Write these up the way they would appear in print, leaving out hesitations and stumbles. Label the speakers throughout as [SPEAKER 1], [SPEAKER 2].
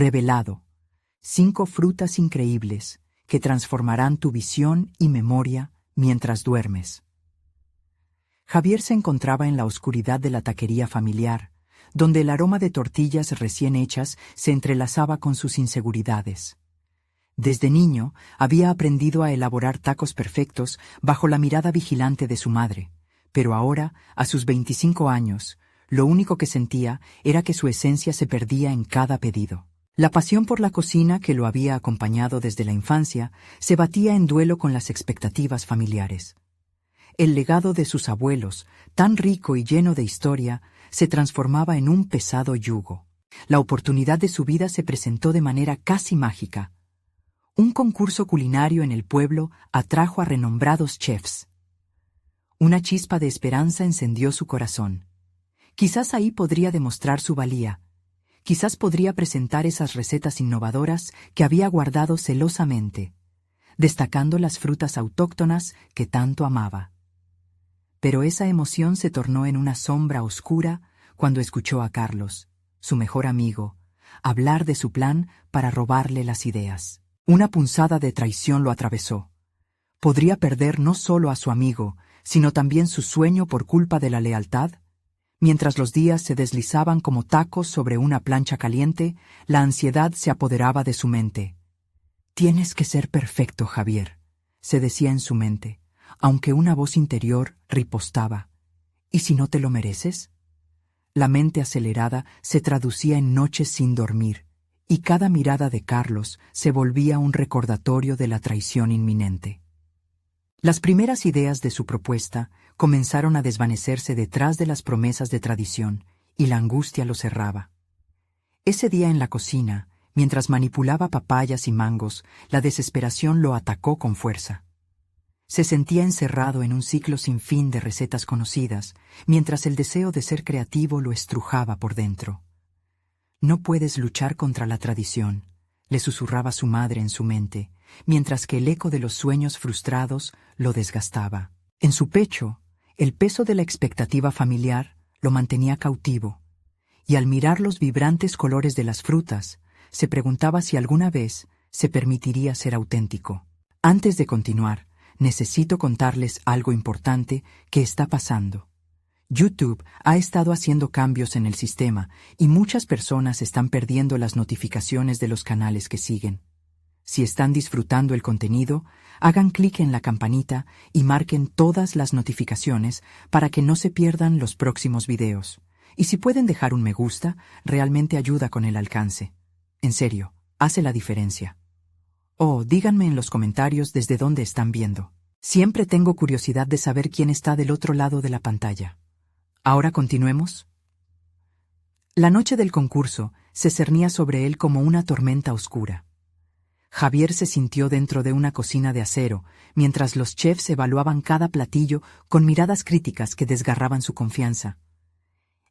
[SPEAKER 1] Revelado. 5 frutas increíbles que transformarán tu visión y memoria mientras duermes. Javier se encontraba en la oscuridad de la taquería familiar, donde el aroma de tortillas recién hechas se entrelazaba con sus inseguridades. Desde niño había aprendido a elaborar tacos perfectos bajo la mirada vigilante de su madre, pero ahora, a sus 25 años, lo único que sentía era que su esencia se perdía en cada pedido. La pasión por la cocina que lo había acompañado desde la infancia se batía en duelo con las expectativas familiares. El legado de sus abuelos, tan rico y lleno de historia, se transformaba en un pesado yugo. La oportunidad de su vida se presentó de manera casi mágica. Un concurso culinario en el pueblo atrajo a renombrados chefs. Una chispa de esperanza encendió su corazón. Quizás ahí podría demostrar su valía. Quizás podría presentar esas recetas innovadoras que había guardado celosamente, destacando las frutas autóctonas que tanto amaba. Pero esa emoción se tornó en una sombra oscura cuando escuchó a Carlos, su mejor amigo, hablar de su plan para robarle las ideas. Una punzada de traición lo atravesó. ¿Podría perder no solo a su amigo, sino también su sueño por culpa de la lealtad? Mientras los días se deslizaban como tacos sobre una plancha caliente, la ansiedad se apoderaba de su mente. «Tienes que ser perfecto, Javier», se decía en su mente, aunque una voz interior ripostaba. «¿Y si no te lo mereces?». La mente acelerada se traducía en noches sin dormir, y cada mirada de Carlos se volvía un recordatorio de la traición inminente. Las primeras ideas de su propuesta comenzaron a desvanecerse detrás de las promesas de tradición, y la angustia lo cerraba. Ese día en la cocina, mientras manipulaba papayas y mangos, la desesperación lo atacó con fuerza. Se sentía encerrado en un ciclo sin fin de recetas conocidas, mientras el deseo de ser creativo lo estrujaba por dentro. «No puedes luchar contra la tradición», le susurraba su madre en su mente, mientras que el eco de los sueños frustrados lo desgastaba. En su pecho, el peso de la expectativa familiar lo mantenía cautivo, y al mirar los vibrantes colores de las frutas, se preguntaba si alguna vez se permitiría ser auténtico. Antes de continuar, necesito contarles algo importante que está pasando. YouTube ha estado haciendo cambios en el sistema y muchas personas están perdiendo las notificaciones de los canales que siguen. Si están disfrutando el contenido, hagan clic en la campanita y marquen todas las notificaciones para que no se pierdan los próximos videos. Y si pueden dejar un me gusta, realmente ayuda con el alcance. En serio, hace la diferencia. Oh, díganme en los comentarios desde dónde están viendo. Siempre tengo curiosidad de saber quién está del otro lado de la pantalla. ¿Ahora continuemos? La noche del concurso se cernía sobre él como una tormenta oscura. Javier se sintió dentro de una cocina de acero, mientras los chefs evaluaban cada platillo con miradas críticas que desgarraban su confianza.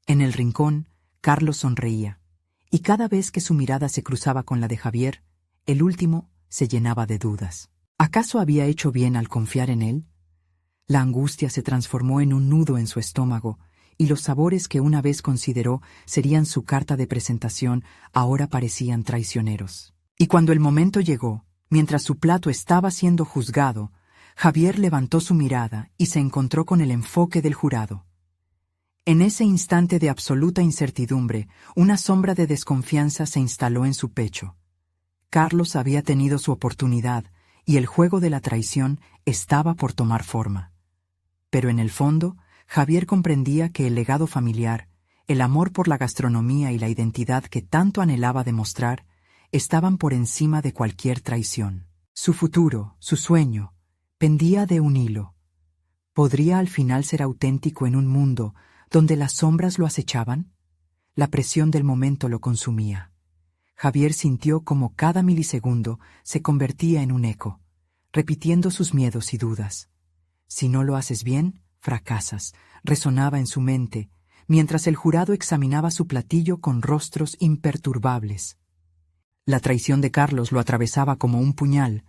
[SPEAKER 1] En el rincón, Carlos sonreía, y cada vez que su mirada se cruzaba con la de Javier, el último se llenaba de dudas. ¿Acaso había hecho bien al confiar en él? La angustia se transformó en un nudo en su estómago, y los sabores que una vez consideró serían su carta de presentación ahora parecían traicioneros. Y cuando el momento llegó, mientras su plato estaba siendo juzgado, Javier levantó su mirada y se encontró con el enfoque del jurado. En ese instante de absoluta incertidumbre, una sombra de desconfianza se instaló en su pecho. Carlos había tenido su oportunidad, y el juego de la traición estaba por tomar forma. Pero en el fondo, Javier comprendía que el legado familiar, el amor por la gastronomía y la identidad que tanto anhelaba demostrar, estaban por encima de cualquier traición. Su futuro, su sueño, pendía de un hilo. ¿Podría al final ser auténtico en un mundo donde las sombras lo acechaban? La presión del momento lo consumía. Javier sintió como cada milisegundo se convertía en un eco, repitiendo sus miedos y dudas. «Si no lo haces bien, fracasas», resonaba en su mente, mientras el jurado examinaba su platillo con rostros imperturbables. La traición de Carlos lo atravesaba como un puñal,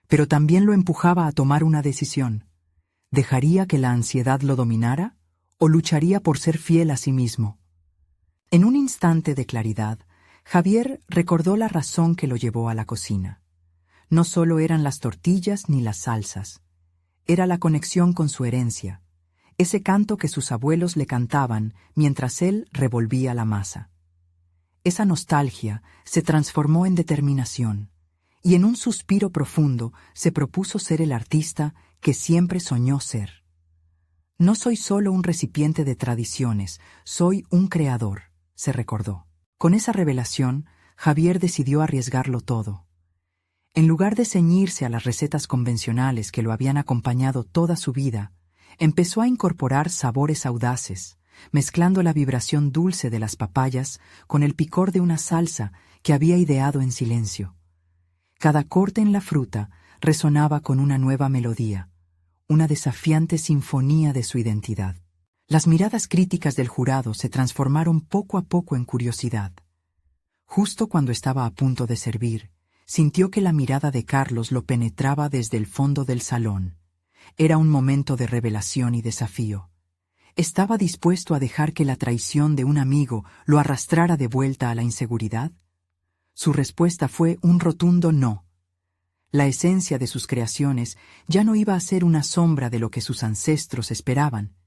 [SPEAKER 1] pero también lo empujaba a tomar una decisión. ¿Dejaría que la ansiedad lo dominara o lucharía por ser fiel a sí mismo? En un instante de claridad, Javier recordó la razón que lo llevó a la cocina. No solo eran las tortillas ni las salsas, era la conexión con su herencia, ese canto que sus abuelos le cantaban mientras él revolvía la masa. Esa nostalgia se transformó en determinación, y en un suspiro profundo se propuso ser el artista que siempre soñó ser. No soy solo un recipiente de tradiciones, soy un creador, se recordó. Con esa revelación, Javier decidió arriesgarlo todo. En lugar de ceñirse a las recetas convencionales que lo habían acompañado toda su vida, empezó a incorporar sabores audaces, mezclando la vibración dulce de las papayas con el picor de una salsa que había ideado en silencio. Cada corte en la fruta resonaba con una nueva melodía, una desafiante sinfonía de su identidad. Las miradas críticas del jurado se transformaron poco a poco en curiosidad. Justo cuando estaba a punto de servir, sintió que la mirada de Carlos lo penetraba desde el fondo del salón. Era un momento de revelación y desafío. ¿Estaba dispuesto a dejar que la traición de un amigo lo arrastrara de vuelta a la inseguridad? Su respuesta fue un rotundo no. La esencia de sus creaciones ya no iba a ser una sombra de lo que sus ancestros esperaban,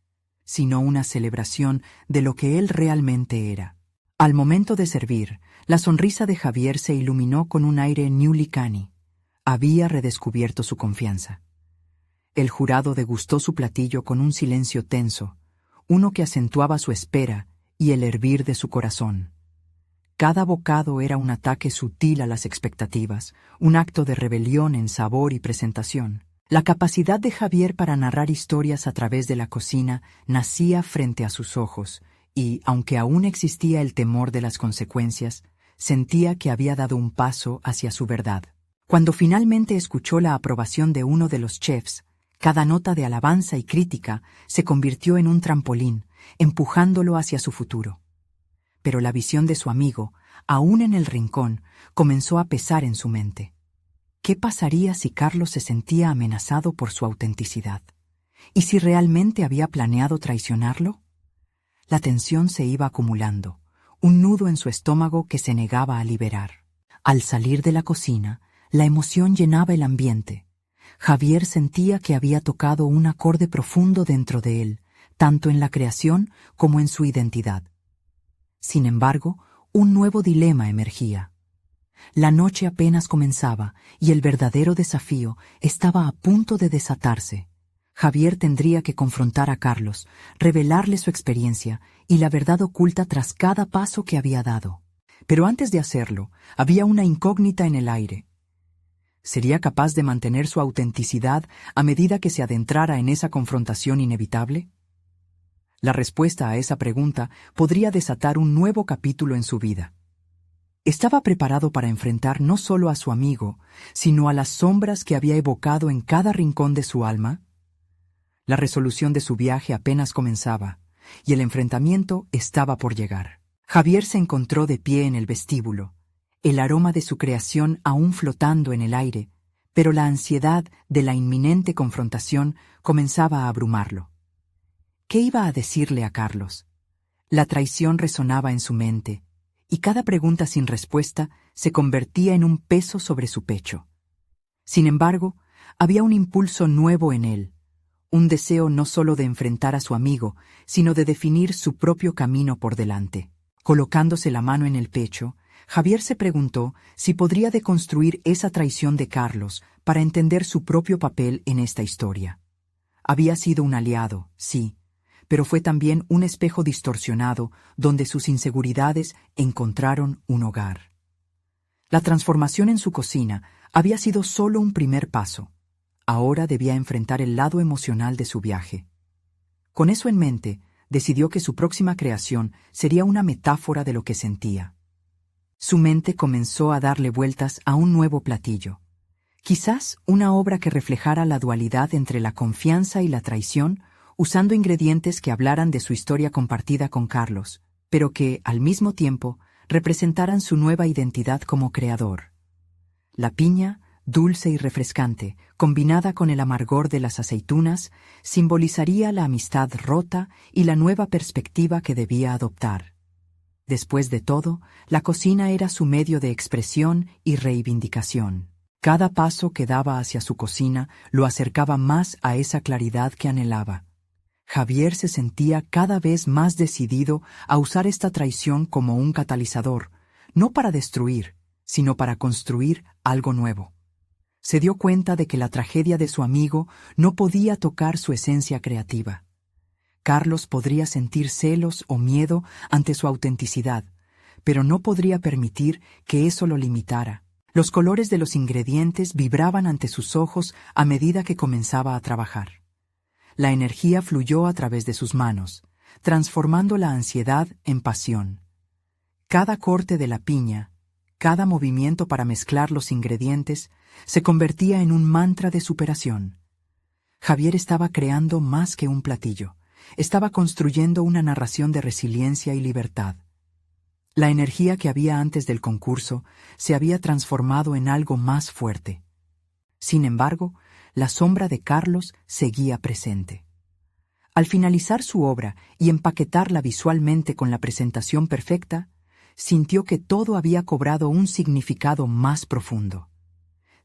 [SPEAKER 1] sino una celebración de lo que él realmente era. Al momento de servir, la sonrisa de Javier se iluminó con un aire newly canny. Había redescubierto su confianza. El jurado degustó su platillo con un silencio tenso, uno que acentuaba su espera y el hervir de su corazón. Cada bocado era un ataque sutil a las expectativas, un acto de rebelión en sabor y presentación. La capacidad de Javier para narrar historias a través de la cocina nacía frente a sus ojos, y, aunque aún existía el temor de las consecuencias, sentía que había dado un paso hacia su verdad. Cuando finalmente escuchó la aprobación de uno de los chefs, cada nota de alabanza y crítica se convirtió en un trampolín, empujándolo hacia su futuro. Pero la visión de su amigo, aún en el rincón, comenzó a pesar en su mente. ¿Qué pasaría si Carlos se sentía amenazado por su autenticidad? ¿Y si realmente había planeado traicionarlo? La tensión se iba acumulando, un nudo en su estómago que se negaba a liberar. Al salir de la cocina, la emoción llenaba el ambiente. Javier sentía que había tocado un acorde profundo dentro de él, tanto en la creación como en su identidad. Sin embargo, un nuevo dilema emergía. La noche apenas comenzaba y el verdadero desafío estaba a punto de desatarse. Javier tendría que confrontar a Carlos, revelarle su experiencia y la verdad oculta tras cada paso que había dado. Pero antes de hacerlo, había una incógnita en el aire. ¿Sería capaz de mantener su autenticidad a medida que se adentrara en esa confrontación inevitable? La respuesta a esa pregunta podría desatar un nuevo capítulo en su vida. Estaba preparado para enfrentar no solo a su amigo, sino a las sombras que había evocado en cada rincón de su alma. La resolución de su viaje apenas comenzaba, y el enfrentamiento estaba por llegar. Javier se encontró de pie en el vestíbulo, el aroma de su creación aún flotando en el aire, pero la ansiedad de la inminente confrontación comenzaba a abrumarlo. ¿Qué iba a decirle a Carlos? La traición resonaba en su mente, y cada pregunta sin respuesta se convertía en un peso sobre su pecho. Sin embargo, había un impulso nuevo en él, un deseo no solo de enfrentar a su amigo, sino de definir su propio camino por delante. Colocándose la mano en el pecho, Javier se preguntó si podría deconstruir esa traición de Carlos para entender su propio papel en esta historia. Había sido un aliado, sí, pero fue también un espejo distorsionado donde sus inseguridades encontraron un hogar. La transformación en su cocina había sido solo un primer paso. Ahora debía enfrentar el lado emocional de su viaje. Con eso en mente, decidió que su próxima creación sería una metáfora de lo que sentía. Su mente comenzó a darle vueltas a un nuevo platillo. Quizás una obra que reflejara la dualidad entre la confianza y la traición, usando ingredientes que hablaran de su historia compartida con Carlos, pero que, al mismo tiempo, representaran su nueva identidad como creador. La piña, dulce y refrescante, combinada con el amargor de las aceitunas, simbolizaría la amistad rota y la nueva perspectiva que debía adoptar. Después de todo, la cocina era su medio de expresión y reivindicación. Cada paso que daba hacia su cocina lo acercaba más a esa claridad que anhelaba. Javier se sentía cada vez más decidido a usar esta traición como un catalizador, no para destruir, sino para construir algo nuevo. Se dio cuenta de que la tragedia de su amigo no podía tocar su esencia creativa. Carlos podría sentir celos o miedo ante su autenticidad, pero no podría permitir que eso lo limitara. Los colores de los ingredientes vibraban ante sus ojos a medida que comenzaba a trabajar. La energía fluyó a través de sus manos, transformando la ansiedad en pasión. Cada corte de la piña, cada movimiento para mezclar los ingredientes, se convertía en un mantra de superación. Javier estaba creando más que un platillo. Estaba construyendo una narración de resiliencia y libertad. La energía que había antes del concurso se había transformado en algo más fuerte. Sin embargo, la sombra de Carlos seguía presente. Al finalizar su obra y empaquetarla visualmente con la presentación perfecta, sintió que todo había cobrado un significado más profundo.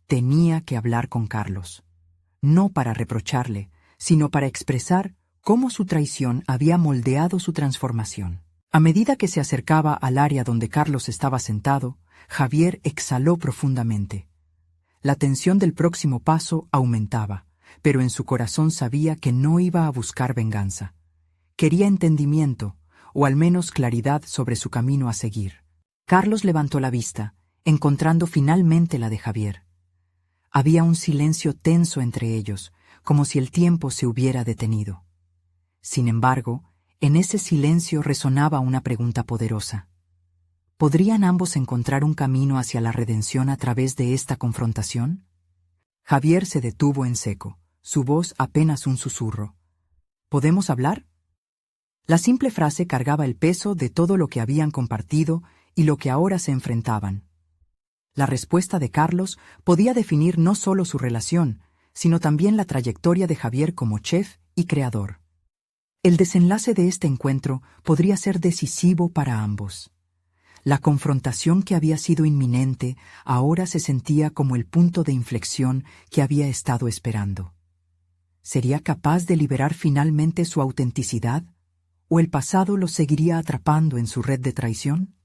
[SPEAKER 1] Tenía que hablar con Carlos, no para reprocharle, sino para expresar cómo su traición había moldeado su transformación. A medida que se acercaba al área donde Carlos estaba sentado, Javier exhaló profundamente. La tensión del próximo paso aumentaba, pero en su corazón sabía que no iba a buscar venganza. Quería entendimiento, o al menos claridad sobre su camino a seguir. Carlos levantó la vista, encontrando finalmente la de Javier. Había un silencio tenso entre ellos, como si el tiempo se hubiera detenido. Sin embargo, en ese silencio resonaba una pregunta poderosa. ¿Podrían ambos encontrar un camino hacia la redención a través de esta confrontación? Javier se detuvo en seco, su voz apenas un susurro. ¿Podemos hablar? La simple frase cargaba el peso de todo lo que habían compartido y lo que ahora se enfrentaban. La respuesta de Carlos podía definir no solo su relación, sino también la trayectoria de Javier como chef y creador. El desenlace de este encuentro podría ser decisivo para ambos. La confrontación que había sido inminente ahora se sentía como el punto de inflexión que había estado esperando. ¿Sería capaz de liberar finalmente su autenticidad? ¿O el pasado lo seguiría atrapando en su red de traición?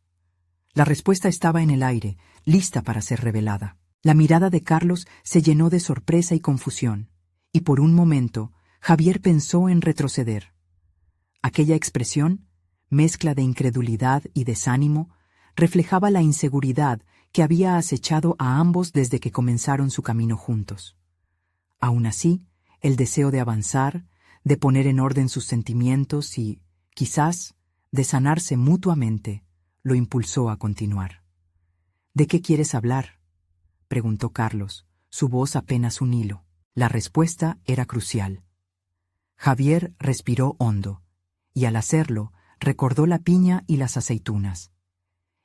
[SPEAKER 1] La respuesta estaba en el aire, lista para ser revelada. La mirada de Carlos se llenó de sorpresa y confusión, y por un momento Javier pensó en retroceder. Aquella expresión, mezcla de incredulidad y desánimo, reflejaba la inseguridad que había acechado a ambos desde que comenzaron su camino juntos. Aún así, el deseo de avanzar, de poner en orden sus sentimientos y, quizás, de sanarse mutuamente, lo impulsó a continuar. ¿De qué quieres hablar?, preguntó Carlos, su voz apenas un hilo. La respuesta era crucial. Javier respiró hondo, y al hacerlo, recordó la piña y las aceitunas.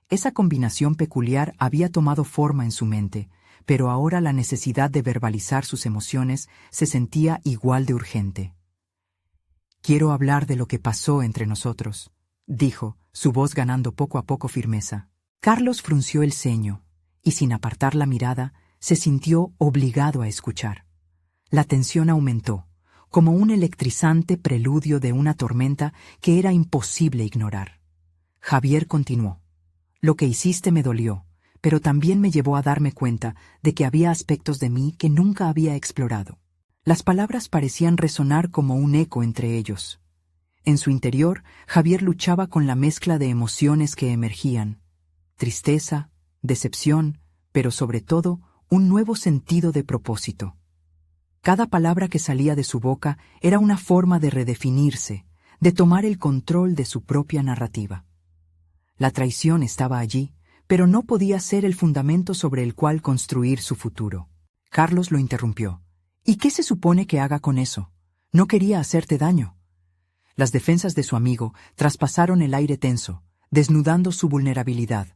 [SPEAKER 1] Esa combinación peculiar había tomado forma en su mente, pero ahora la necesidad de verbalizar sus emociones se sentía igual de urgente. «Quiero hablar de lo que pasó entre nosotros», dijo, su voz ganando poco a poco firmeza. Carlos frunció el ceño, y sin apartar la mirada, se sintió obligado a escuchar. La tensión aumentó, como un electrizante preludio de una tormenta que era imposible ignorar. Javier continuó. «Lo que hiciste me dolió, pero también me llevó a darme cuenta de que había aspectos de mí que nunca había explorado». Las palabras parecían resonar como un eco entre ellos. En su interior, Javier luchaba con la mezcla de emociones que emergían: tristeza, decepción, pero sobre todo, un nuevo sentido de propósito. Cada palabra que salía de su boca era una forma de redefinirse, de tomar el control de su propia narrativa. La traición estaba allí, pero no podía ser el fundamento sobre el cual construir su futuro. Carlos lo interrumpió. «¿Y qué se supone que haga con eso? No quería hacerte daño». Las defensas de su amigo traspasaron el aire tenso, desnudando su vulnerabilidad.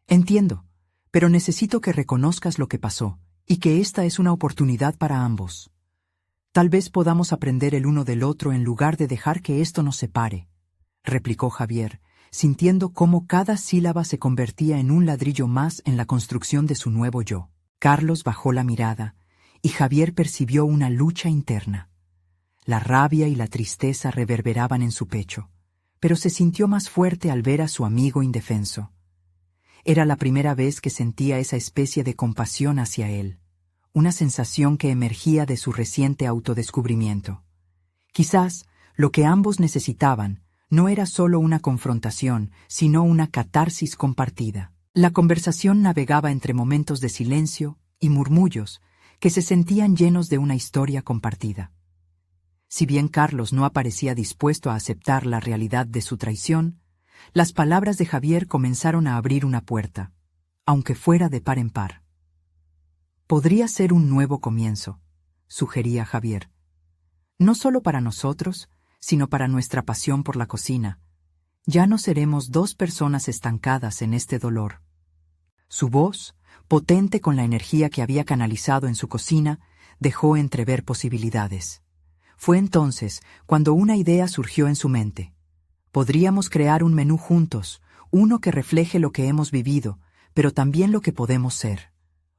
[SPEAKER 1] «Entiendo, pero necesito que reconozcas lo que pasó, y que esta es una oportunidad para ambos. Tal vez podamos aprender el uno del otro en lugar de dejar que esto nos separe», replicó Javier, sintiendo cómo cada sílaba se convertía en un ladrillo más en la construcción de su nuevo yo. Carlos bajó la mirada, y Javier percibió una lucha interna. La rabia y la tristeza reverberaban en su pecho, pero se sintió más fuerte al ver a su amigo indefenso. Era la primera vez que sentía esa especie de compasión hacia él, una sensación que emergía de su reciente autodescubrimiento. Quizás lo que ambos necesitaban no era solo una confrontación, sino una catarsis compartida. La conversación navegaba entre momentos de silencio y murmullos que se sentían llenos de una historia compartida. Si bien Carlos no parecía dispuesto a aceptar la realidad de su traición, las palabras de Javier comenzaron a abrir una puerta, aunque fuera de par en par. Podría ser un nuevo comienzo, sugería Javier. No solo para nosotros, sino para nuestra pasión por la cocina. Ya no seremos dos personas estancadas en este dolor. Su voz, potente con la energía que había canalizado en su cocina, dejó entrever posibilidades. Fue entonces cuando una idea surgió en su mente. Podríamos crear un menú juntos, uno que refleje lo que hemos vivido, pero también lo que podemos ser.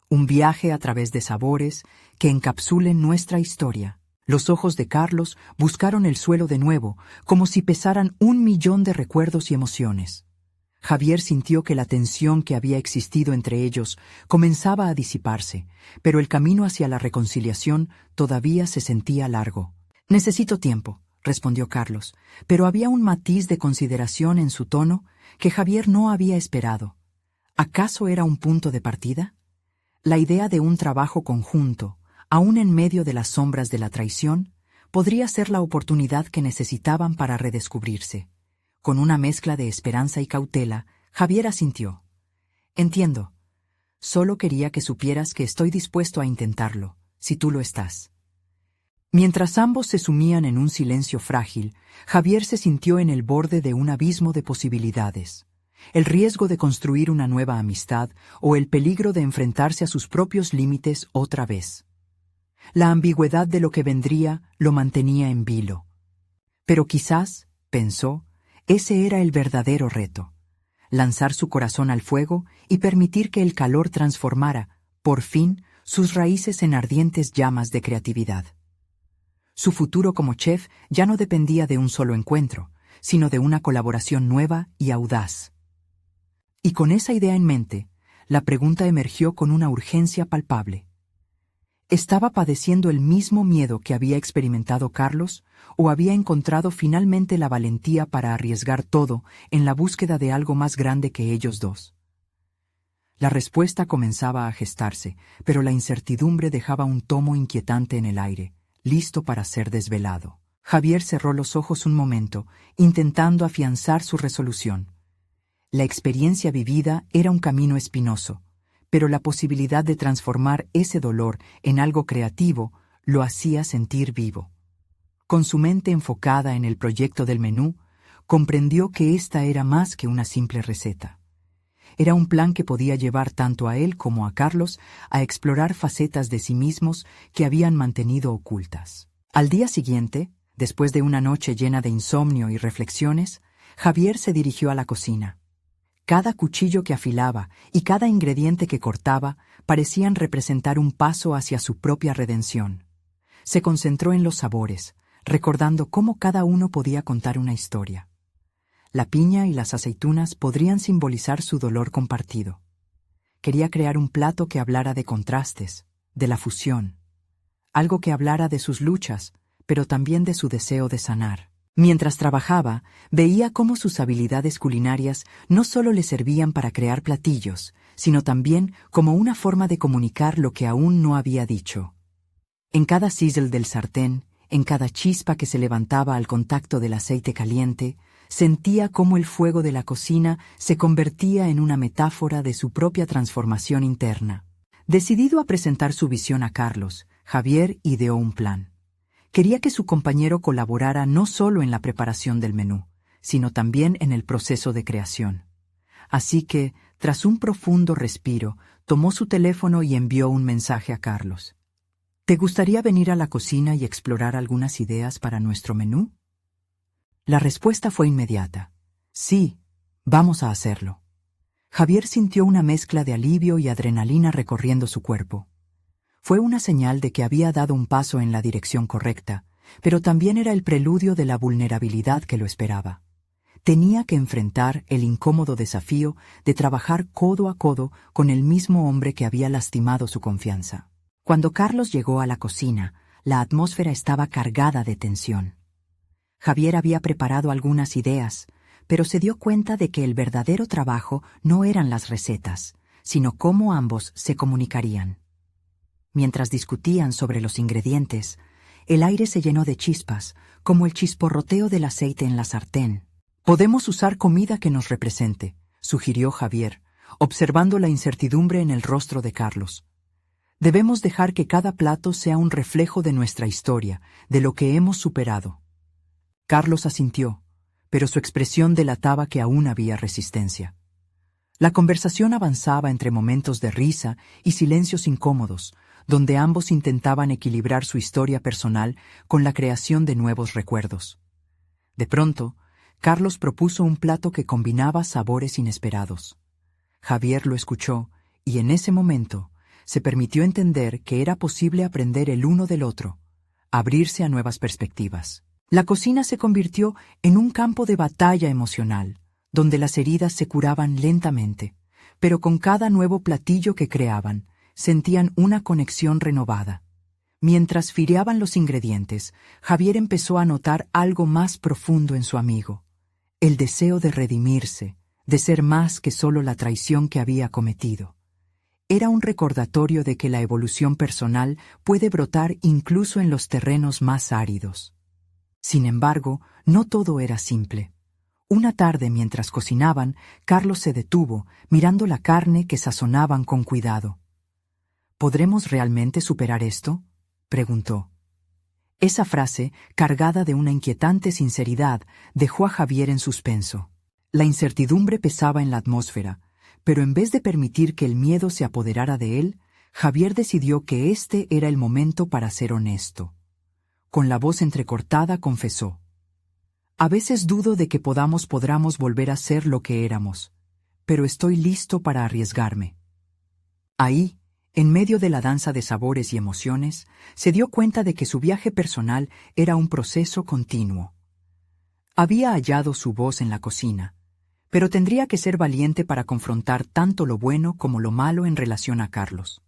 [SPEAKER 1] Un viaje a través de sabores que encapsulen nuestra historia. Los ojos de Carlos buscaron el suelo de nuevo, como si pesaran 1.000.000 de recuerdos y emociones. Javier sintió que la tensión que había existido entre ellos comenzaba a disiparse, pero el camino hacia la reconciliación todavía se sentía largo. «Necesito tiempo», respondió Carlos, pero había un matiz de consideración en su tono que Javier no había esperado. ¿Acaso era un punto de partida? La idea de un trabajo conjunto, aún en medio de las sombras de la traición, podría ser la oportunidad que necesitaban para redescubrirse. Con una mezcla de esperanza y cautela, Javier asintió. «Entiendo. Solo quería que supieras que estoy dispuesto a intentarlo, si tú lo estás». Mientras ambos se sumían en un silencio frágil, Javier se sintió en el borde de un abismo de posibilidades. El riesgo de construir una nueva amistad o el peligro de enfrentarse a sus propios límites otra vez. La ambigüedad de lo que vendría lo mantenía en vilo. Pero quizás, pensó, ese era el verdadero reto. Lanzar su corazón al fuego y permitir que el calor transformara, por fin, sus raíces en ardientes llamas de creatividad. Su futuro como chef ya no dependía de un solo encuentro, sino de una colaboración nueva y audaz. Y con esa idea en mente, la pregunta emergió con una urgencia palpable. ¿Estaba padeciendo el mismo miedo que había experimentado Carlos, o había encontrado finalmente la valentía para arriesgar todo en la búsqueda de algo más grande que ellos dos? La respuesta comenzaba a gestarse, pero la incertidumbre dejaba un tomo inquietante en el aire, listo para ser desvelado. Javier cerró los ojos un momento, intentando afianzar su resolución. La experiencia vivida era un camino espinoso, pero la posibilidad de transformar ese dolor en algo creativo lo hacía sentir vivo. Con su mente enfocada en el proyecto del menú, comprendió que esta era más que una simple receta. Era un plan que podía llevar tanto a él como a Carlos a explorar facetas de sí mismos que habían mantenido ocultas. Al día siguiente, después de una noche llena de insomnio y reflexiones, Javier se dirigió a la cocina. Cada cuchillo que afilaba y cada ingrediente que cortaba parecían representar un paso hacia su propia redención. Se concentró en los sabores, recordando cómo cada uno podía contar una historia. La piña y las aceitunas podrían simbolizar su dolor compartido. Quería crear un plato que hablara de contrastes, de la fusión. Algo que hablara de sus luchas, pero también de su deseo de sanar. Mientras trabajaba, veía cómo sus habilidades culinarias no solo le servían para crear platillos, sino también como una forma de comunicar lo que aún no había dicho. En cada sizzle del sartén, en cada chispa que se levantaba al contacto del aceite caliente, sentía cómo el fuego de la cocina se convertía en una metáfora de su propia transformación interna. Decidido a presentar su visión a Carlos, Javier ideó un plan. Quería que su compañero colaborara no solo en la preparación del menú, sino también en el proceso de creación. Así que, tras un profundo respiro, tomó su teléfono y envió un mensaje a Carlos. ¿Te gustaría venir a la cocina y explorar algunas ideas para nuestro menú? La respuesta fue inmediata. Sí, Vamos a hacerlo. Javier sintió una mezcla de alivio y adrenalina recorriendo su cuerpo. Fue una señal de que había dado un paso en la dirección correcta, pero también era el preludio de la vulnerabilidad que lo esperaba. Tenía que enfrentar el incómodo desafío de trabajar codo a codo con el mismo hombre que había lastimado su confianza. Cuando Carlos llegó a la cocina, la atmósfera estaba cargada de tensión. Javier había preparado algunas ideas, pero se dio cuenta de que el verdadero trabajo no eran las recetas, sino cómo ambos se comunicarían. Mientras discutían sobre los ingredientes, el aire se llenó de chispas, como el chisporroteo del aceite en la sartén. «Podemos usar comida que nos represente», sugirió Javier, observando la incertidumbre en el rostro de Carlos. «Debemos dejar que cada plato sea un reflejo de nuestra historia, de lo que hemos superado». Carlos asintió, pero su expresión delataba que aún había resistencia. La conversación avanzaba entre momentos de risa y silencios incómodos, donde ambos intentaban equilibrar su historia personal con la creación de nuevos recuerdos. De pronto, Carlos propuso un plato que combinaba sabores inesperados. Javier lo escuchó y en ese momento se permitió entender que era posible aprender el uno del otro, abrirse a nuevas perspectivas. La cocina se convirtió en un campo de batalla emocional, donde las heridas se curaban lentamente, pero con cada nuevo platillo que creaban, sentían una conexión renovada. Mientras fileaban los ingredientes, Javier empezó a notar algo más profundo en su amigo: el deseo de redimirse, de ser más que solo la traición que había cometido. Era un recordatorio de que la evolución personal puede brotar incluso en los terrenos más áridos. Sin embargo, no todo era simple. Una tarde, mientras cocinaban, Carlos se detuvo, mirando la carne que sazonaban con cuidado. «¿Podremos realmente superar esto?», preguntó. Esa frase, cargada de una inquietante sinceridad, dejó a Javier en suspenso. La incertidumbre pesaba en la atmósfera, pero en vez de permitir que el miedo se apoderara de él, Javier decidió que este era el momento para ser honesto. Con la voz entrecortada confesó: «A veces dudo de que podamos volver a ser lo que éramos, pero estoy listo para arriesgarme». Ahí, en medio de la danza de sabores y emociones, se dio cuenta de que su viaje personal era un proceso continuo. Había hallado su voz en la cocina, pero tendría que ser valiente para confrontar tanto lo bueno como lo malo en relación a Carlos.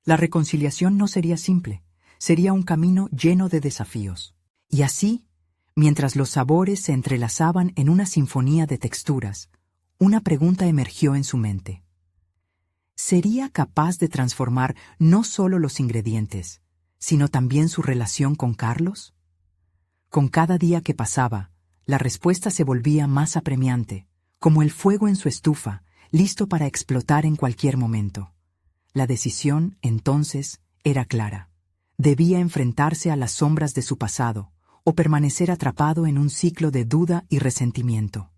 [SPEAKER 1] La reconciliación no sería simple, sería un camino lleno de desafíos. Y así, mientras los sabores se entrelazaban en una sinfonía de texturas, una pregunta emergió en su mente. ¿Sería capaz de transformar no solo los ingredientes, sino también su relación con Carlos? Con cada día que pasaba, la respuesta se volvía más apremiante, como el fuego en su estufa, listo para explotar en cualquier momento. La decisión, entonces, era clara. Debía enfrentarse a las sombras de su pasado, o permanecer atrapado en un ciclo de duda y resentimiento.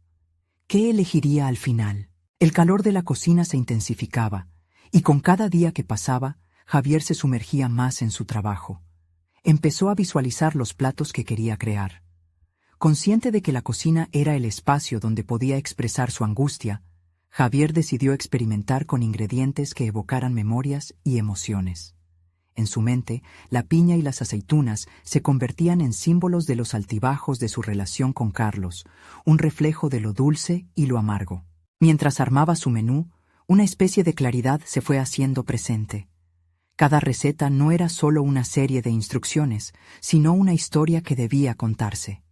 [SPEAKER 1] ¿Qué elegiría al final? El calor de la cocina se intensificaba, y con cada día que pasaba, Javier se sumergía más en su trabajo. Empezó a visualizar los platos que quería crear. Consciente de que la cocina era el espacio donde podía expresar su angustia, Javier decidió experimentar con ingredientes que evocaran memorias y emociones. En su mente, la piña y las aceitunas se convertían en símbolos de los altibajos de su relación con Carlos, un reflejo de lo dulce y lo amargo. Mientras armaba su menú, una especie de claridad se fue haciendo presente. Cada receta no era solo una serie de instrucciones, sino una historia que debía contarse.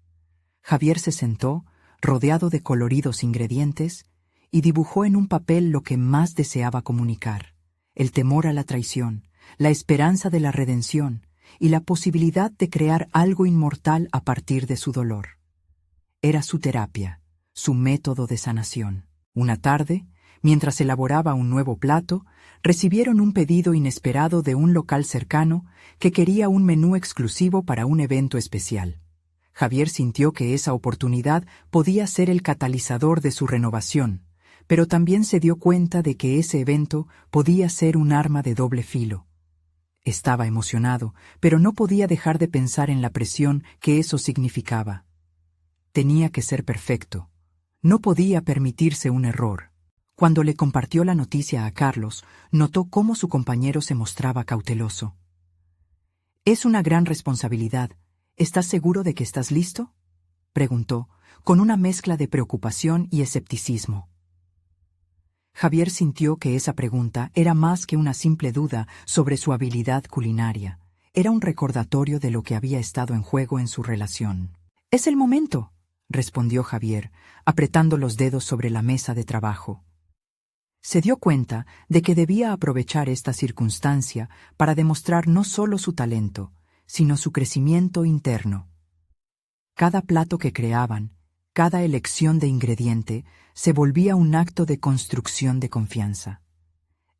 [SPEAKER 1] Javier se sentó, rodeado de coloridos ingredientes, y dibujó en un papel lo que más deseaba comunicar: el temor a la traición, la esperanza de la redención y la posibilidad de crear algo inmortal a partir de su dolor. Era su terapia, su método de sanación. Una tarde, mientras elaboraba un nuevo plato, recibieron un pedido inesperado de un local cercano que quería un menú exclusivo para un evento especial. Javier sintió que esa oportunidad podía ser el catalizador de su renovación, pero también se dio cuenta de que ese evento podía ser un arma de doble filo. Estaba emocionado, pero no podía dejar de pensar en la presión que eso significaba. Tenía que ser perfecto. No podía permitirse un error. Cuando le compartió la noticia a Carlos, notó cómo su compañero se mostraba cauteloso. «Es una gran responsabilidad. ¿Estás seguro de que estás listo?», preguntó, con una mezcla de preocupación y escepticismo. Javier sintió que esa pregunta era más que una simple duda sobre su habilidad culinaria. Era un recordatorio de lo que había estado en juego en su relación. «Es el momento», respondió Javier, apretando los dedos sobre la mesa de trabajo. Se dio cuenta de que debía aprovechar esta circunstancia para demostrar no solo su talento, sino su crecimiento interno. Cada plato que creaban, cada elección de ingrediente, se volvía un acto de construcción de confianza.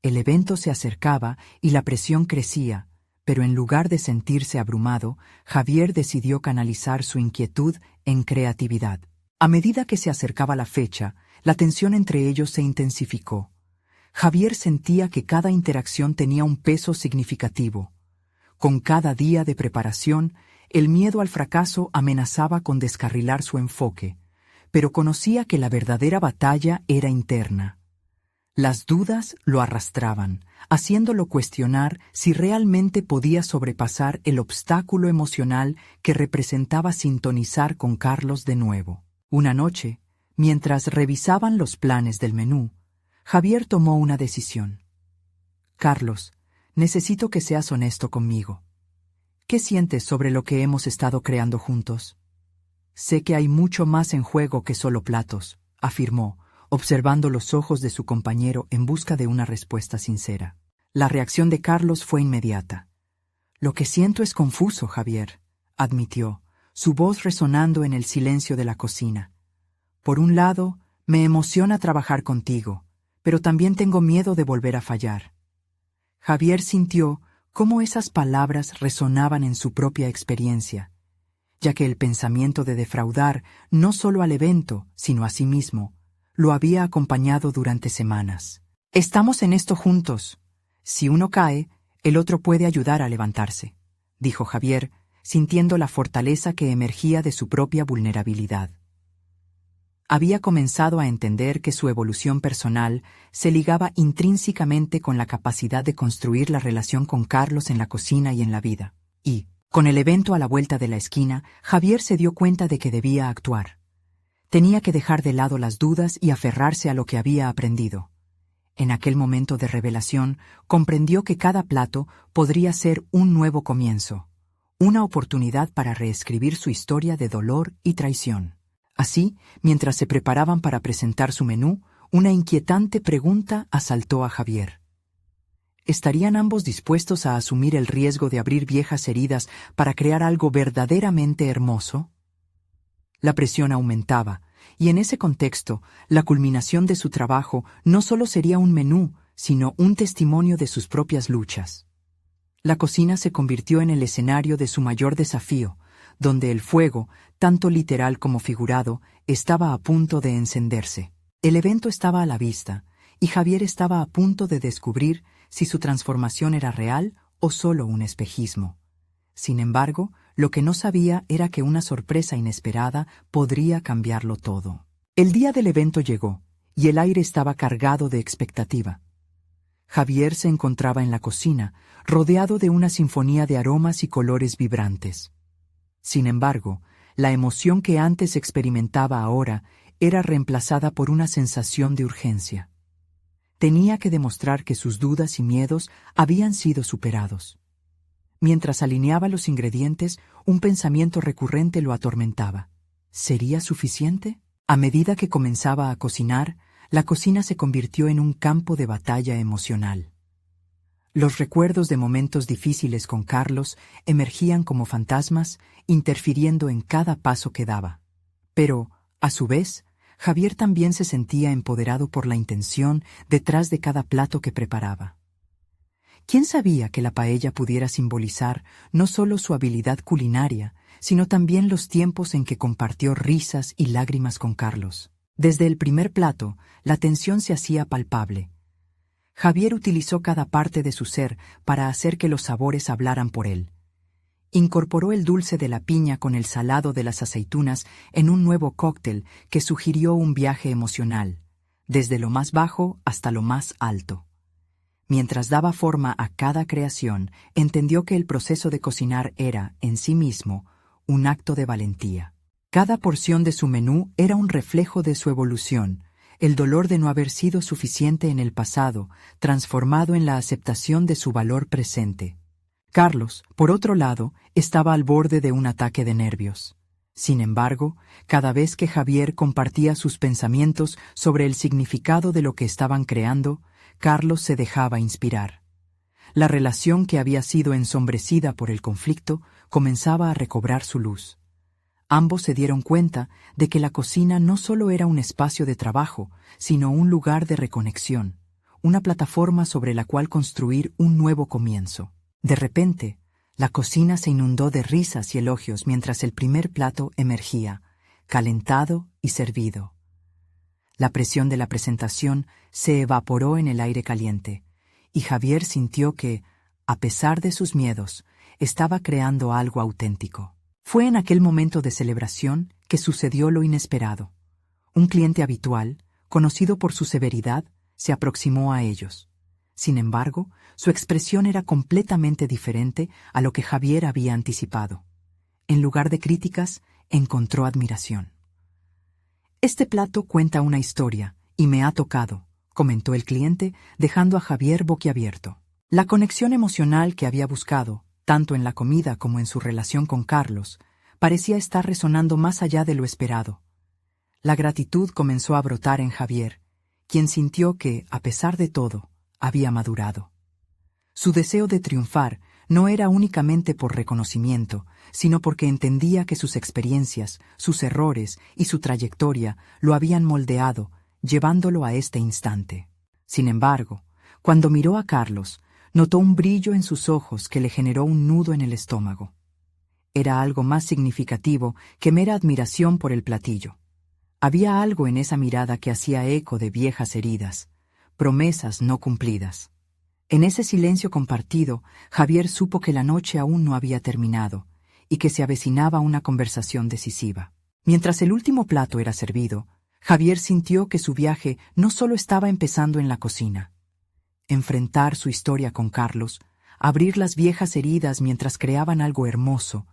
[SPEAKER 1] El evento se acercaba y la presión crecía, pero en lugar de sentirse abrumado, Javier decidió canalizar su inquietud en creatividad. A medida que se acercaba la fecha, la tensión entre ellos se intensificó. Javier sentía que cada interacción tenía un peso significativo. Con cada día de preparación, el miedo al fracaso amenazaba con descarrilar su enfoque, pero conocía que la verdadera batalla era interna. Las dudas lo arrastraban, haciéndolo cuestionar si realmente podía sobrepasar el obstáculo emocional que representaba sintonizar con Carlos de nuevo. Una noche, mientras revisaban los planes del menú, Javier tomó una decisión. «Carlos, necesito que seas honesto conmigo. ¿Qué sientes sobre lo que hemos estado creando juntos?» «Sé que hay mucho más en juego que solo platos», afirmó, observando los ojos de su compañero en busca de una respuesta sincera. La reacción de Carlos fue inmediata. «Lo que siento es confuso, Javier», admitió, su voz resonando en el silencio de la cocina. «Por un lado, me emociona trabajar contigo, pero también tengo miedo de volver a fallar». Javier sintió cómo esas palabras resonaban en su propia experiencia, ya que el pensamiento de defraudar no solo al evento, sino a sí mismo, lo había acompañado durante semanas. «Estamos en esto juntos. Si uno cae, el otro puede ayudar a levantarse», dijo Javier, sintiendo la fortaleza que emergía de su propia vulnerabilidad. Había comenzado a entender que su evolución personal se ligaba intrínsecamente con la capacidad de construir la relación con Carlos en la cocina y en la vida. Y, con el evento a la vuelta de la esquina, Javier se dio cuenta de que debía actuar. Tenía que dejar de lado las dudas y aferrarse a lo que había aprendido. En aquel momento de revelación, comprendió que cada plato podría ser un nuevo comienzo, una oportunidad para reescribir su historia de dolor y traición. Así, mientras se preparaban para presentar su menú, una inquietante pregunta asaltó a Javier. ¿Estarían ambos dispuestos a asumir el riesgo de abrir viejas heridas para crear algo verdaderamente hermoso? La presión aumentaba, y en ese contexto, la culminación de su trabajo no solo sería un menú, sino un testimonio de sus propias luchas. La cocina se convirtió en el escenario de su mayor desafío, donde el fuego, tanto literal como figurado, estaba a punto de encenderse. El evento estaba a la vista, y Javier estaba a punto de descubrir si su transformación era real o solo un espejismo. Sin embargo, lo que no sabía era que una sorpresa inesperada podría cambiarlo todo. El día del evento llegó, y el aire estaba cargado de expectativa. Javier se encontraba en la cocina, rodeado de una sinfonía de aromas y colores vibrantes. Sin embargo, la emoción que antes experimentaba ahora era reemplazada por una sensación de urgencia. Tenía que demostrar que sus dudas y miedos habían sido superados. Mientras alineaba los ingredientes, un pensamiento recurrente lo atormentaba. ¿Sería suficiente? A medida que comenzaba a cocinar, la cocina se convirtió en un campo de batalla emocional. Los recuerdos de momentos difíciles con Carlos emergían como fantasmas, interfiriendo en cada paso que daba. Pero, a su vez, Javier también se sentía empoderado por la intención detrás de cada plato que preparaba. ¿Quién sabía que la paella pudiera simbolizar no solo su habilidad culinaria, sino también los tiempos en que compartió risas y lágrimas con Carlos? Desde el primer plato, la tensión se hacía palpable. Javier utilizó cada parte de su ser para hacer que los sabores hablaran por él. Incorporó el dulce de la piña con el salado de las aceitunas en un nuevo cóctel que sugirió un viaje emocional, desde lo más bajo hasta lo más alto. Mientras daba forma a cada creación, entendió que el proceso de cocinar era, en sí mismo, un acto de valentía. Cada porción de su menú era un reflejo de su evolución, el dolor de no haber sido suficiente en el pasado, transformado en la aceptación de su valor presente. Carlos, por otro lado, estaba al borde de un ataque de nervios. Sin embargo, cada vez que Javier compartía sus pensamientos sobre el significado de lo que estaban creando, Carlos se dejaba inspirar. La relación que había sido ensombrecida por el conflicto comenzaba a recobrar su luz. Ambos se dieron cuenta de que la cocina no solo era un espacio de trabajo, sino un lugar de reconexión, una plataforma sobre la cual construir un nuevo comienzo. De repente, la cocina se inundó de risas y elogios mientras el primer plato emergía, calentado y servido. La presión de la presentación se evaporó en el aire caliente, y Javier sintió que, a pesar de sus miedos, estaba creando algo auténtico. Fue en aquel momento de celebración que sucedió lo inesperado. Un cliente habitual, conocido por su severidad, se aproximó a ellos. Sin embargo, su expresión era completamente diferente a lo que Javier había anticipado. En lugar de críticas, encontró admiración. «Este plato cuenta una historia, y me ha tocado», comentó el cliente, dejando a Javier boquiabierto. La conexión emocional que había buscado, tanto en la comida como en su relación con Carlos, parecía estar resonando más allá de lo esperado. La gratitud comenzó a brotar en Javier, quien sintió que, a pesar de todo, había madurado. Su deseo de triunfar no era únicamente por reconocimiento, sino porque entendía que sus experiencias, sus errores y su trayectoria lo habían moldeado, llevándolo a este instante. Sin embargo, cuando miró a Carlos, notó un brillo en sus ojos que le generó un nudo en el estómago. Era algo más significativo que mera admiración por el platillo. Había algo en esa mirada que hacía eco de viejas heridas, promesas no cumplidas. En ese silencio compartido, Javier supo que la noche aún no había terminado y que se avecinaba una conversación decisiva. Mientras el último plato era servido, Javier sintió que su viaje no solo estaba empezando en la cocina. Enfrentar su historia con Carlos, abrir las viejas heridas mientras creaban algo hermoso,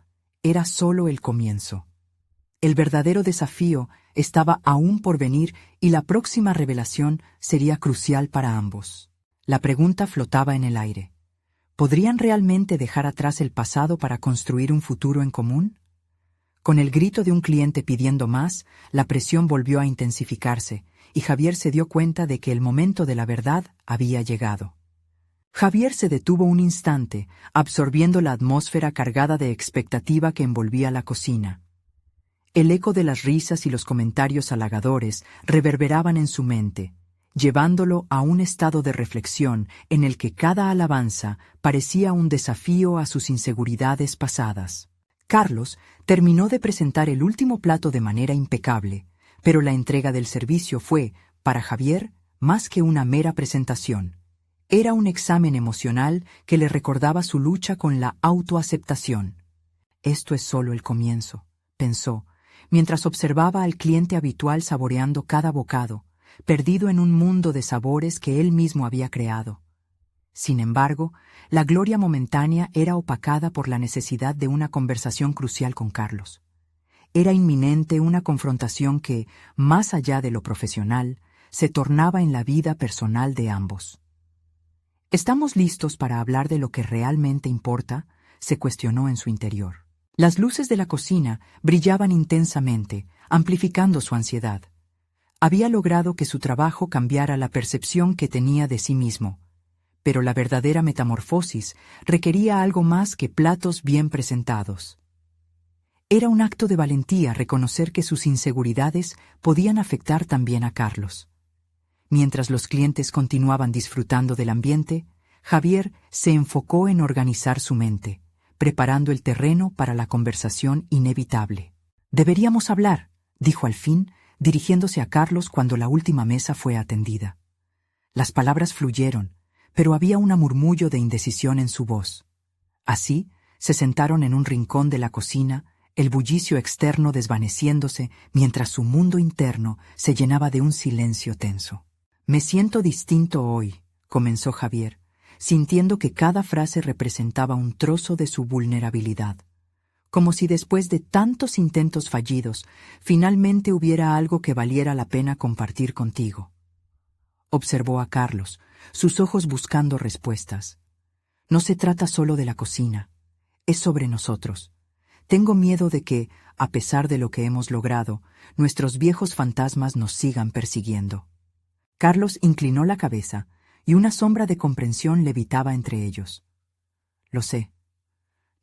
[SPEAKER 1] era solo el comienzo. El verdadero desafío estaba aún por venir y la próxima revelación sería crucial para ambos. La pregunta flotaba en el aire. ¿Podrían realmente dejar atrás el pasado para construir un futuro en común? Con el grito de un cliente pidiendo más, la presión volvió a intensificarse, y Javier se dio cuenta de que el momento de la verdad había llegado. Javier se detuvo un instante, absorbiendo la atmósfera cargada de expectativa que envolvía la cocina. El eco de las risas y los comentarios halagadores reverberaban en su mente, llevándolo a un estado de reflexión en el que cada alabanza parecía un desafío a sus inseguridades pasadas. Carlos terminó de presentar el último plato de manera impecable, pero la entrega del servicio fue, para Javier, más que una mera presentación. Era un examen emocional que le recordaba su lucha con la autoaceptación. «Esto es solo el comienzo», pensó, mientras observaba al cliente habitual saboreando cada bocado, perdido en un mundo de sabores que él mismo había creado. Sin embargo, la gloria momentánea era opacada por la necesidad de una conversación crucial con Carlos. Era inminente una confrontación que, más allá de lo profesional, se tornaba en la vida personal de ambos. «¿Estamos listos para hablar de lo que realmente importa?», se cuestionó en su interior. Las luces de la cocina brillaban intensamente, amplificando su ansiedad. Había logrado que su trabajo cambiara la percepción que tenía de sí mismo, pero la verdadera metamorfosis requería algo más que platos bien presentados. Era un acto de valentía reconocer que sus inseguridades podían afectar también a Carlos. Mientras los clientes continuaban disfrutando del ambiente, Javier se enfocó en organizar su mente, preparando el terreno para la conversación inevitable. «Deberíamos hablar», dijo al fin, dirigiéndose a Carlos cuando la última mesa fue atendida. Las palabras fluyeron, pero había un murmullo de indecisión en su voz. Así, Se sentaron en un rincón de la cocina, el bullicio externo desvaneciéndose mientras su mundo interno se llenaba de un silencio tenso. «Me siento distinto hoy», comenzó Javier, sintiendo que cada frase representaba un trozo de su vulnerabilidad. Como si después de tantos intentos fallidos, finalmente hubiera algo que valiera la pena compartir contigo. Observó a Carlos, sus ojos buscando respuestas. «No se trata solo de la cocina, es sobre nosotros. Tengo miedo de que, a pesar de lo que hemos logrado, nuestros viejos fantasmas nos sigan persiguiendo». Carlos inclinó la cabeza y una sombra de comprensión levitaba entre ellos. «Lo sé.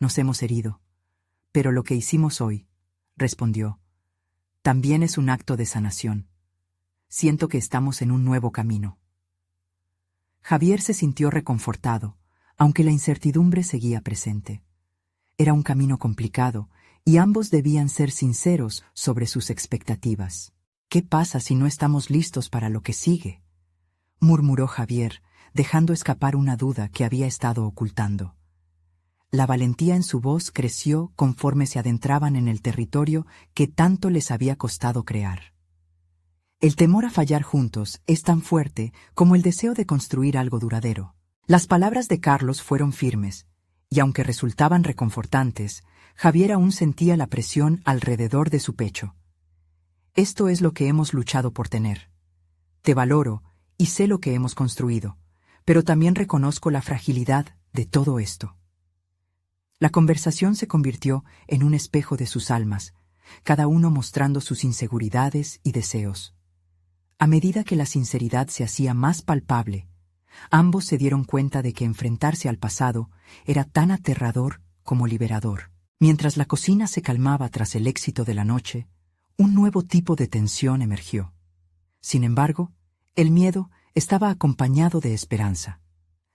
[SPEAKER 1] Nos hemos herido. Pero lo que hicimos hoy», respondió, «también es un acto de sanación. Siento que estamos en un nuevo camino». Javier se sintió reconfortado, aunque la incertidumbre seguía presente. Era un camino complicado, y ambos debían ser sinceros sobre sus expectativas. «¿Qué pasa si no estamos listos para lo que sigue?», murmuró Javier, dejando escapar una duda que había estado ocultando. La valentía en su voz creció conforme se adentraban en el territorio que tanto les había costado crear. El temor a fallar juntos es tan fuerte como el deseo de construir algo duradero. Las palabras de Carlos fueron firmes, y aunque resultaban reconfortantes, Javier aún sentía la presión alrededor de su pecho. «Esto es lo que hemos luchado por tener. Te valoro y sé lo que hemos construido, pero también reconozco la fragilidad de todo esto». La conversación se convirtió en un espejo de sus almas, cada uno mostrando sus inseguridades y deseos. A medida que la sinceridad se hacía más palpable, ambos se dieron cuenta de que enfrentarse al pasado era tan aterrador como liberador. Mientras la cocina se calmaba tras el éxito de la noche, un nuevo tipo de tensión emergió. Sin embargo, el miedo estaba acompañado de esperanza.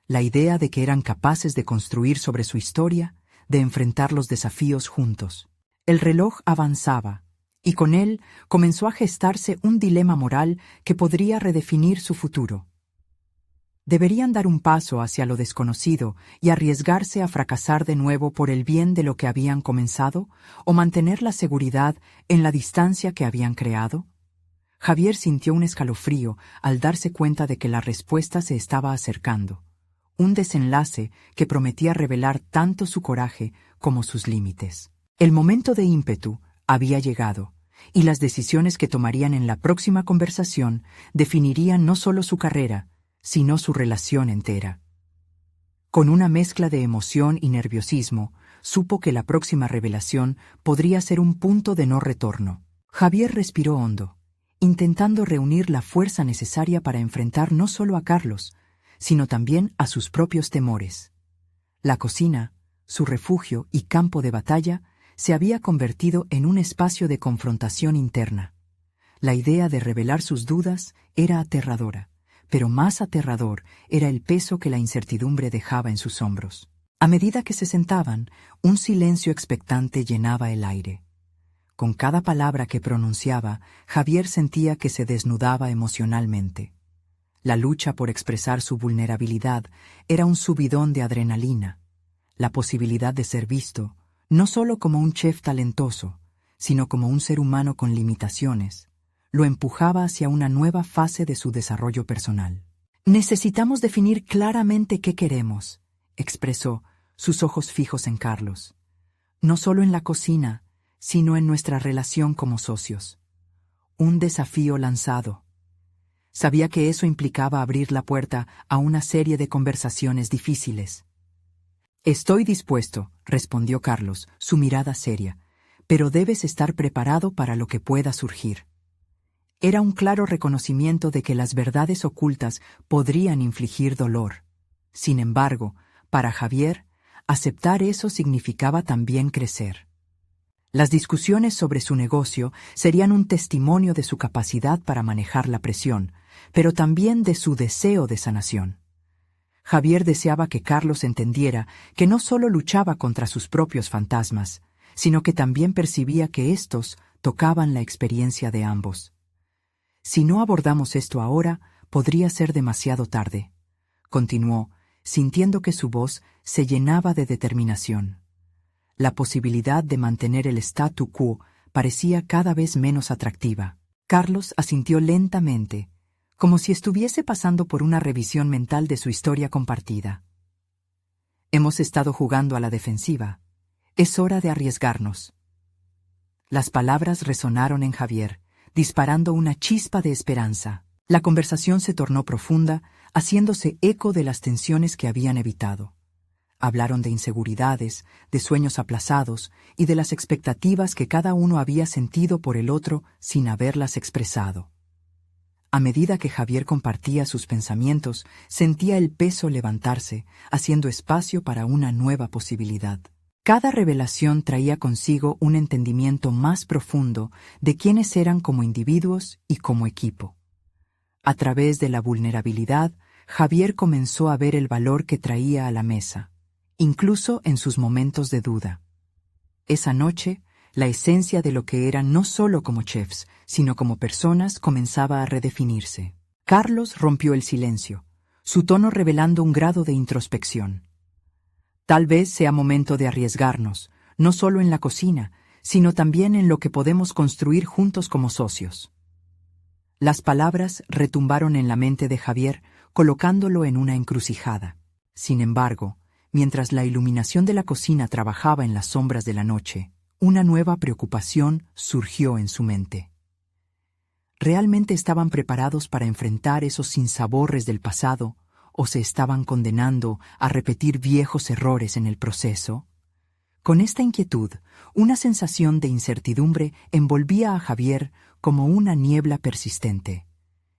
[SPEAKER 1] La idea de que eran capaces de construir sobre su historia, de enfrentar los desafíos juntos. El reloj avanzaba, y con él comenzó a gestarse un dilema moral que podría redefinir su futuro. ¿Deberían dar un paso hacia lo desconocido y arriesgarse a fracasar de nuevo por el bien de lo que habían comenzado, o mantener la seguridad en la distancia que habían creado? Javier sintió un escalofrío al darse cuenta de que la respuesta se estaba acercando, un desenlace que prometía revelar tanto su coraje como sus límites. El momento de ímpetu había llegado, y las decisiones que tomarían en la próxima conversación definirían no solo su carrera, sino su relación entera. Con una mezcla de emoción y nerviosismo, supo que la próxima revelación podría ser un punto de no retorno. Javier respiró hondo, intentando reunir la fuerza necesaria para enfrentar no solo a Carlos, sino también a sus propios temores. La cocina, su refugio y campo de batalla, se había convertido en un espacio de confrontación interna. La idea de revelar sus dudas era aterradora, pero más aterrador era el peso que la incertidumbre dejaba en sus hombros. A medida que se sentaban, un silencio expectante llenaba el aire. Con cada palabra que pronunciaba, Javier sentía que se desnudaba emocionalmente. La lucha por expresar su vulnerabilidad era un subidón de adrenalina. La posibilidad de ser visto, no solo como un chef talentoso, sino como un ser humano con limitaciones, lo empujaba hacia una nueva fase de su desarrollo personal. «Necesitamos definir claramente qué queremos», expresó, sus ojos fijos en Carlos. «No solo en la cocina, sino en nuestra relación como socios. Un desafío lanzado». Sabía que eso implicaba abrir la puerta a una serie de conversaciones difíciles. «Estoy dispuesto», respondió Carlos, su mirada seria, «pero debes estar preparado para lo que pueda surgir». Era un claro reconocimiento de que las verdades ocultas podrían infligir dolor. Sin embargo, para Javier, aceptar eso significaba también crecer. Las discusiones sobre su negocio serían un testimonio de su capacidad para manejar la presión, pero también de su deseo de sanación. Javier deseaba que Carlos entendiera que no solo luchaba contra sus propios fantasmas, sino que también percibía que éstos tocaban la experiencia de ambos. «Si no abordamos esto ahora, podría ser demasiado tarde», continuó, sintiendo que su voz se llenaba de determinación. La posibilidad de mantener el statu quo parecía cada vez menos atractiva. Carlos asintió lentamente, como si estuviese pasando por una revisión mental de su historia compartida. Hemos estado jugando a la defensiva. Es hora de arriesgarnos. Las palabras resonaron en Javier, disparando una chispa de esperanza. La conversación se tornó profunda, haciéndose eco de las tensiones que habían evitado. Hablaron de inseguridades, de sueños aplazados y de las expectativas que cada uno había sentido por el otro sin haberlas expresado. A medida que Javier compartía sus pensamientos, sentía el peso levantarse, haciendo espacio para una nueva posibilidad. Cada revelación traía consigo un entendimiento más profundo de quiénes eran como individuos y como equipo. A través de la vulnerabilidad, Javier comenzó a ver el valor que traía a la mesa, incluso en sus momentos de duda. Esa noche, la esencia de lo que eran no solo como chefs, sino como personas comenzaba a redefinirse. Carlos rompió el silencio, su tono revelando un grado de introspección. Tal vez sea momento de arriesgarnos, no solo en la cocina, sino también en lo que podemos construir juntos como socios. Las palabras retumbaron en la mente de Javier, colocándolo en una encrucijada. Sin embargo, mientras la iluminación de la cocina trabajaba en las sombras de la noche, una nueva preocupación surgió en su mente. ¿Realmente estaban preparados para enfrentar esos sinsabores del pasado o se estaban condenando a repetir viejos errores en el proceso? Con esta inquietud, una sensación de incertidumbre envolvía a Javier como una niebla persistente.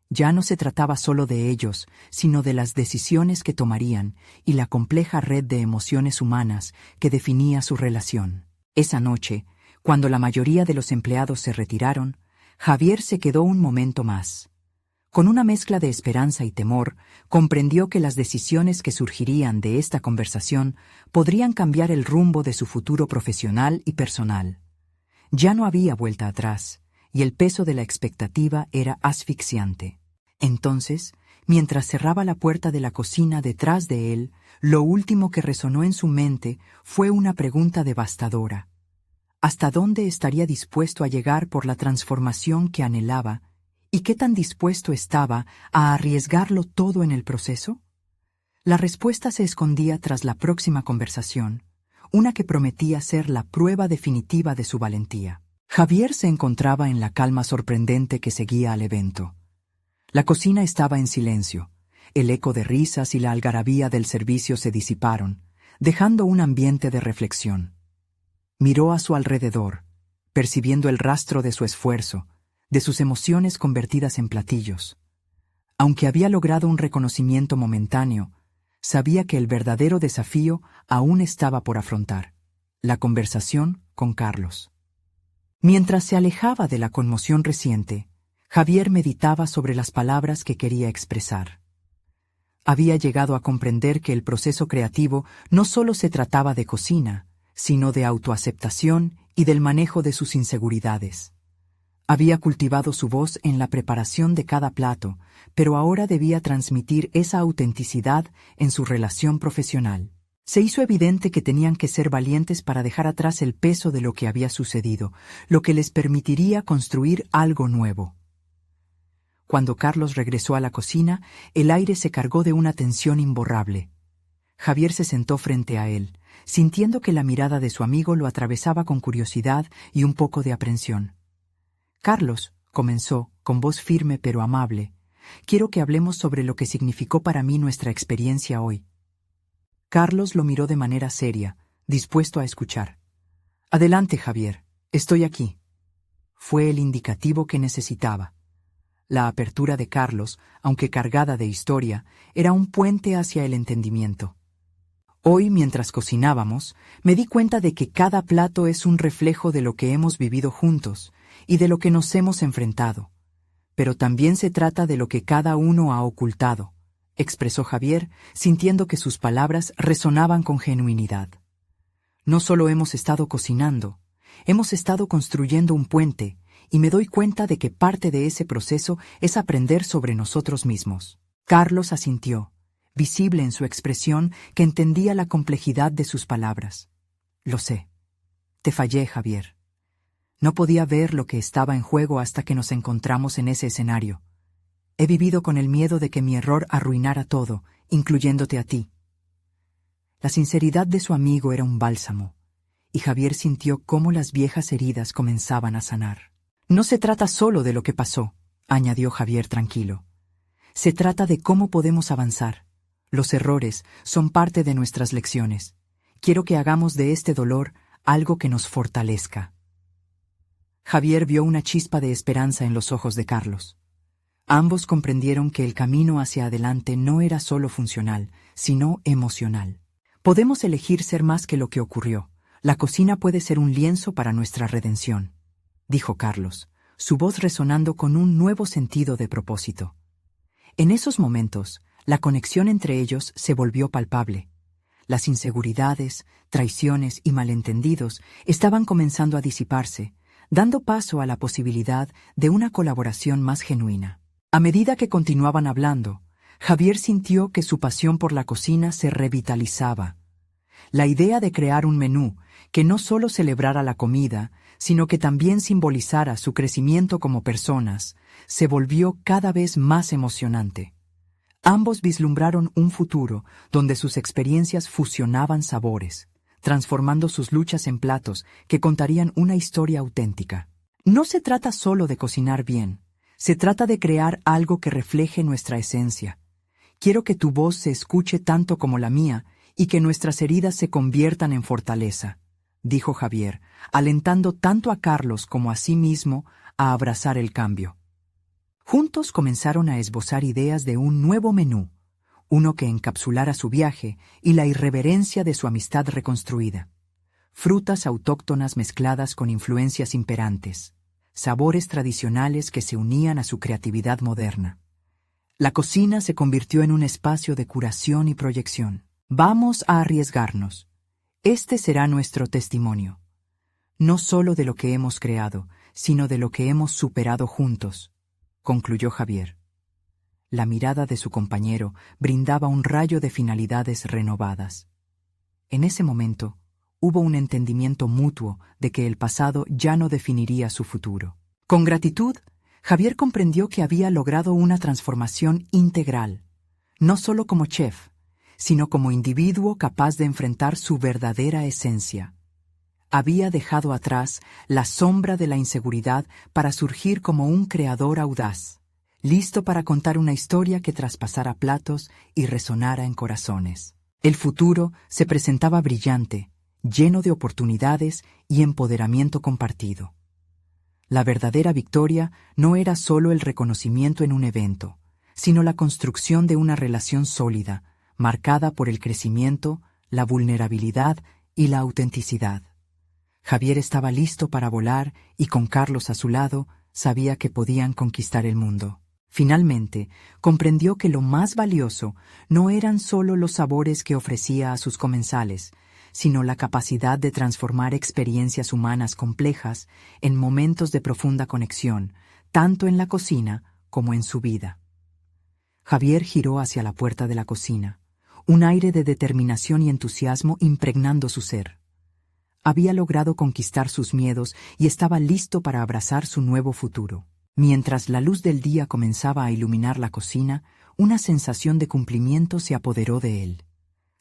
[SPEAKER 1] Ya no se trataba solo de ellos, sino de las decisiones que tomarían y la compleja red de emociones humanas que definía su relación. Esa noche, cuando la mayoría de los empleados se retiraron, Javier se quedó un momento más. Con una mezcla de esperanza y temor, comprendió que las decisiones que surgirían de esta conversación podrían cambiar el rumbo de su futuro profesional y personal. Ya no había vuelta atrás, y el peso de la expectativa era asfixiante. Entonces, mientras cerraba la puerta de la cocina detrás de él, lo último que resonó en su mente fue una pregunta devastadora. ¿Hasta dónde estaría dispuesto a llegar por la transformación que anhelaba? ¿Y qué tan dispuesto estaba a arriesgarlo todo en el proceso? La respuesta se escondía tras la próxima conversación, una que prometía ser la prueba definitiva de su valentía. Javier se encontraba en la calma sorprendente que seguía al evento. La cocina estaba en silencio. El eco de risas y la algarabía del servicio se disiparon, dejando un ambiente de reflexión. Miró a su alrededor, percibiendo el rastro de su esfuerzo, de sus emociones convertidas en platillos. Aunque había logrado un reconocimiento momentáneo, sabía que el verdadero desafío aún estaba por afrontar: la conversación con Carlos. Mientras se alejaba de la conmoción reciente, Javier meditaba sobre las palabras que quería expresar. Había llegado a comprender que el proceso creativo no solo se trataba de cocina, sino de autoaceptación y del manejo de sus inseguridades. Había cultivado su voz en la preparación de cada plato, pero ahora debía transmitir esa autenticidad en su relación profesional. Se hizo evidente que tenían que ser valientes para dejar atrás el peso de lo que había sucedido, lo que les permitiría construir algo nuevo. Cuando Carlos regresó a la cocina, el aire se cargó de una tensión imborrable. Javier se sentó frente a él, sintiendo que la mirada de su amigo lo atravesaba con curiosidad y un poco de aprensión. «Carlos», comenzó, con voz firme pero amable, «quiero que hablemos sobre lo que significó para mí nuestra experiencia hoy». Carlos lo miró de manera seria, dispuesto a escuchar. «Adelante, Javier, estoy aquí». Fue el indicativo que necesitaba. La apertura de Carlos, aunque cargada de historia, era un puente hacia el entendimiento. Hoy, mientras cocinábamos, me di cuenta de que cada plato es un reflejo de lo que hemos vivido juntos y de lo que nos hemos enfrentado. Pero también se trata de lo que cada uno ha ocultado, expresó Javier, sintiendo que sus palabras resonaban con genuinidad. No solo hemos estado cocinando, hemos estado construyendo un puente, y me doy cuenta de que parte de ese proceso es aprender sobre nosotros mismos. Carlos asintió, visible en su expresión que entendía la complejidad de sus palabras. Lo sé, Te fallé, Javier. No podía ver lo que estaba en juego hasta que nos encontramos en ese escenario. He vivido con el miedo de que mi error arruinara todo, incluyéndote a ti. La sinceridad de su amigo era un bálsamo, y Javier sintió cómo las viejas heridas comenzaban a sanar. No se trata solo de lo que pasó, añadió Javier tranquilo. Se trata de cómo podemos avanzar. Los errores son parte de nuestras lecciones. Quiero que hagamos de este dolor algo que nos fortalezca. Javier vio una chispa de esperanza en los ojos de Carlos. Ambos comprendieron que el camino hacia adelante no era solo funcional, sino emocional. Podemos elegir ser más que lo que ocurrió. La cocina puede ser un lienzo para nuestra redención, dijo Carlos, su voz resonando con un nuevo sentido de propósito. En esos momentos, la conexión entre ellos se volvió palpable. Las inseguridades, traiciones y malentendidos estaban comenzando a disiparse, dando paso a la posibilidad de una colaboración más genuina. A medida que continuaban hablando, Javier sintió que su pasión por la cocina se revitalizaba. La idea de crear un menú que no solo celebrara la comida, sino que también simbolizara su crecimiento como personas, se volvió cada vez más emocionante. Ambos vislumbraron un futuro donde sus experiencias fusionaban sabores, transformando sus luchas en platos que contarían una historia auténtica. No se trata solo de cocinar bien, se trata de crear algo que refleje nuestra esencia. Quiero que tu voz se escuche tanto como la mía y que nuestras heridas se conviertan en fortaleza, dijo Javier, alentando tanto a Carlos como a sí mismo a abrazar el cambio. Juntos comenzaron a esbozar ideas de un nuevo menú, uno que encapsulara su viaje y la irreverencia de su amistad reconstruida. Frutas autóctonas mezcladas con influencias imperantes, sabores tradicionales que se unían a su creatividad moderna. La cocina se convirtió en un espacio de curación y proyección. Vamos a arriesgarnos. Este será nuestro testimonio. No solo de lo que hemos creado, sino de lo que hemos superado juntos, concluyó Javier. La mirada de su compañero brindaba un rayo de finalidades renovadas. En ese momento, hubo un entendimiento mutuo de que el pasado ya no definiría su futuro. Con gratitud, Javier comprendió que había logrado una transformación integral, no solo como chef, sino como individuo capaz de enfrentar su verdadera esencia. Había dejado atrás la sombra de la inseguridad para surgir como un creador audaz, listo para contar una historia que traspasara platos y resonara en corazones. El futuro se presentaba brillante, lleno de oportunidades y empoderamiento compartido. La verdadera victoria no era solo el reconocimiento en un evento, sino la construcción de una relación sólida, marcada por el crecimiento, la vulnerabilidad y la autenticidad. Javier estaba listo para volar y con Carlos a su lado sabía que podían conquistar el mundo. Finalmente, comprendió que lo más valioso no eran solo los sabores que ofrecía a sus comensales, sino la capacidad de transformar experiencias humanas complejas en momentos de profunda conexión, tanto en la cocina como en su vida. Javier giró hacia la puerta de la cocina, un aire de determinación y entusiasmo impregnando su ser. Había logrado conquistar sus miedos y estaba listo para abrazar su nuevo futuro. Mientras la luz del día comenzaba a iluminar la cocina, una sensación de cumplimiento se apoderó de él.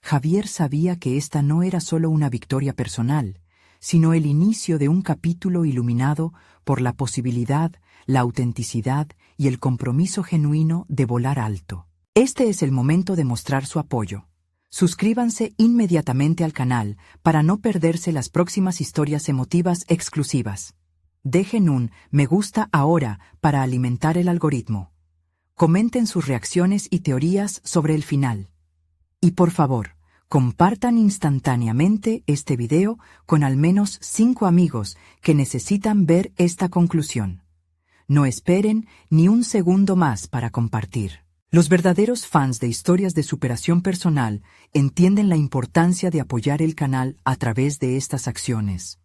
[SPEAKER 1] Javier sabía que esta no era solo una victoria personal, sino el inicio de un capítulo iluminado por la posibilidad, la autenticidad y el compromiso genuino de volar alto. Este es el momento de mostrar su apoyo. Suscríbanse inmediatamente al canal para no perderse las próximas historias emotivas exclusivas. Dejen un me gusta ahora para alimentar el algoritmo. Comenten sus reacciones y teorías sobre el final. Y por favor, compartan instantáneamente este video con al menos 5 amigos que necesitan ver esta conclusión. No esperen ni un segundo más para compartir. Los verdaderos fans de historias de superación personal entienden la importancia de apoyar el canal a través de estas acciones.